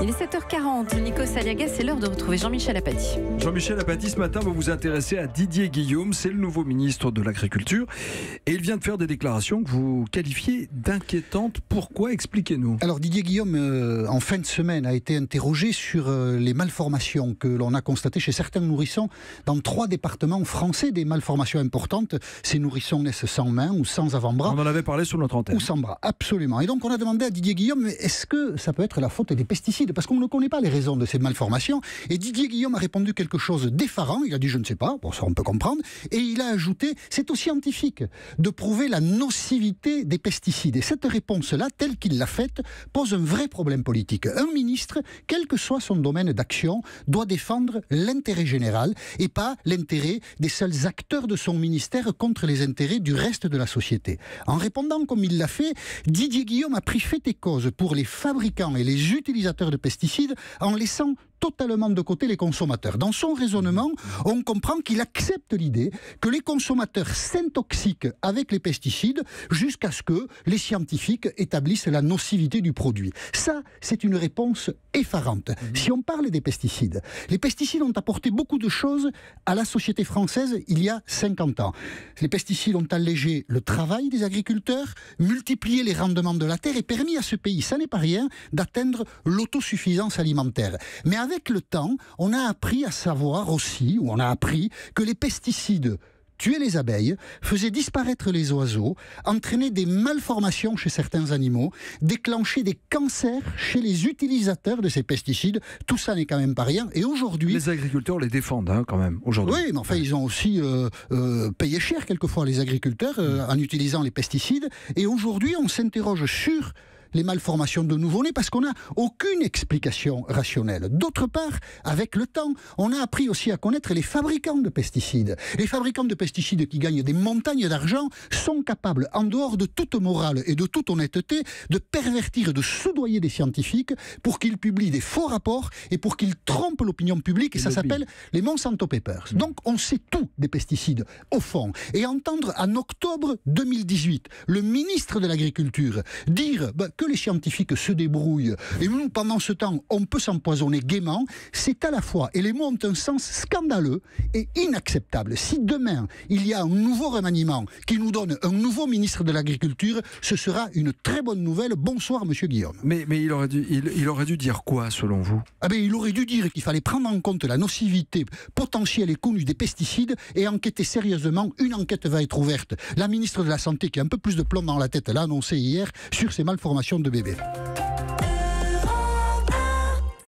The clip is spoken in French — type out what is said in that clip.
Il est 7h40, Nico Saliaga, c'est l'heure de retrouver Jean-Michel Apathy. Jean-Michel Apathy, ce matin, vous vous intéressez à Didier Guillaume, c'est le nouveau ministre de l'Agriculture. Et il vient de faire des déclarations que vous qualifiez d'inquiétantes. Pourquoi? Expliquez-nous. Alors Didier Guillaume, en fin de semaine, a été interrogé sur les malformations que l'on a constatées chez certains nourrissons dans 3 départements français, des malformations importantes. Ces nourrissons naissent sans main ou sans avant-bras. On en avait parlé sur notre antenne. Ou sans bras, absolument. Et donc on a demandé à Didier Guillaume, est-ce que ça peut être la faute des pesticides? Parce qu'on ne connaît pas les raisons de ces malformations. Et Didier Guillaume a répondu quelque chose d'effarant. Il a dit, je ne sais pas, bon, ça on peut comprendre. Et il a ajouté, c'est aux scientifiques de prouver la nocivité des pesticides. Et cette réponse-là, telle qu'il l'a faite, pose un vrai problème politique. Un ministre, quel que soit son domaine d'action, doit défendre l'intérêt général et pas l'intérêt des seuls acteurs de son ministère contre les intérêts du reste de la société. En répondant comme il l'a fait, Didier Guillaume a pris fait et cause pour les fabricants et les utilisateurs de pesticides en laissant totalement de côté les consommateurs. Dans son raisonnement, on comprend qu'il accepte l'idée que les consommateurs s'intoxiquent avec les pesticides jusqu'à ce que les scientifiques établissent la nocivité du produit. Ça, c'est une réponse effarante. Si on parle des pesticides, les pesticides ont apporté beaucoup de choses à la société française il y a 50 ans. Les pesticides ont allégé le travail des agriculteurs, multiplié les rendements de la terre et permis à ce pays, ça n'est pas rien, d'atteindre l'autosuffisance alimentaire. Mais avec le temps, on a appris à savoir aussi, ou on a appris que les pesticides tuaient les abeilles, faisaient disparaître les oiseaux, entraînaient des malformations chez certains animaux, déclenchaient des cancers chez les utilisateurs de ces pesticides. Tout ça n'est quand même pas rien. Et aujourd'hui... Les agriculteurs les défendent quand même, aujourd'hui. Oui, mais enfin, ils ont aussi payé cher quelquefois, les agriculteurs, en utilisant les pesticides. Et aujourd'hui, on s'interroge sur les malformations de nouveau-nés parce qu'on n'a aucune explication rationnelle. D'autre part, avec le temps, on a appris aussi à connaître les fabricants de pesticides. Les fabricants de pesticides qui gagnent des montagnes d'argent sont capables, en dehors de toute morale et de toute honnêteté, de pervertir et de soudoyer des scientifiques pour qu'ils publient des faux rapports et pour qu'ils trompent l'opinion publique. Et ça s'appelle les Monsanto Papers. Donc on sait tout des pesticides, au fond. Et entendre en octobre 2018 le ministre de l'Agriculture dire que les scientifiques se débrouillent et nous, pendant ce temps, on peut s'empoisonner gaiement, c'est à la fois, et les mots ont un sens scandaleux et inacceptable. Si demain, il y a un nouveau remaniement qui nous donne un nouveau ministre de l'Agriculture, ce sera une très bonne nouvelle. Bonsoir, monsieur Guillaume. Mais il aurait dû dire quoi, selon vous? Il aurait dû dire qu'il fallait prendre en compte la nocivité potentielle et connue des pesticides et enquêter sérieusement. Une enquête va être ouverte. La ministre de la Santé, qui a un peu plus de plomb dans la tête, l'a annoncé hier sur ces malformations de bébés.